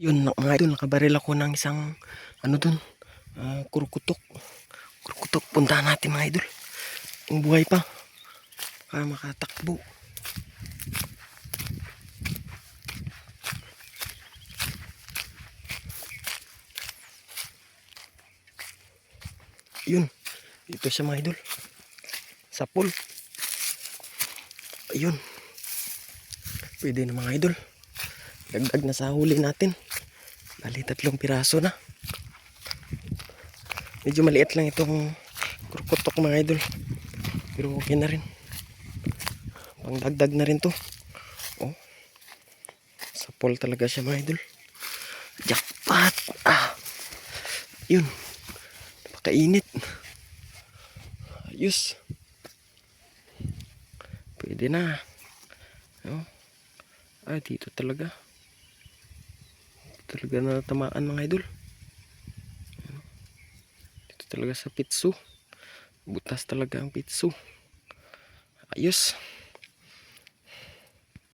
Yun mga idol, nakabaril ako ng isang ano dun, kurukutok. Kurukutok, puntahan natin mga idol. Kung buhay pa, para makatakbo. Yun, dito siya mga idol. Sa pool. Ayun. Pwede na mga idol. Dagdag na sa huli natin. Bali 3 piraso na. Medyo maliit lang itong kurukutok mga idol. Pero okay na rin. Pangdagdag na rin to. Oh. Sa pool talaga siya mga idol. Jackpot! Yun. Napakainit. Ayos. Pwede na. Oh. Dito talaga. Talaga na tamaan mga idol. Dito talaga sa pitso. Butas talaga ang pitso. Ayos.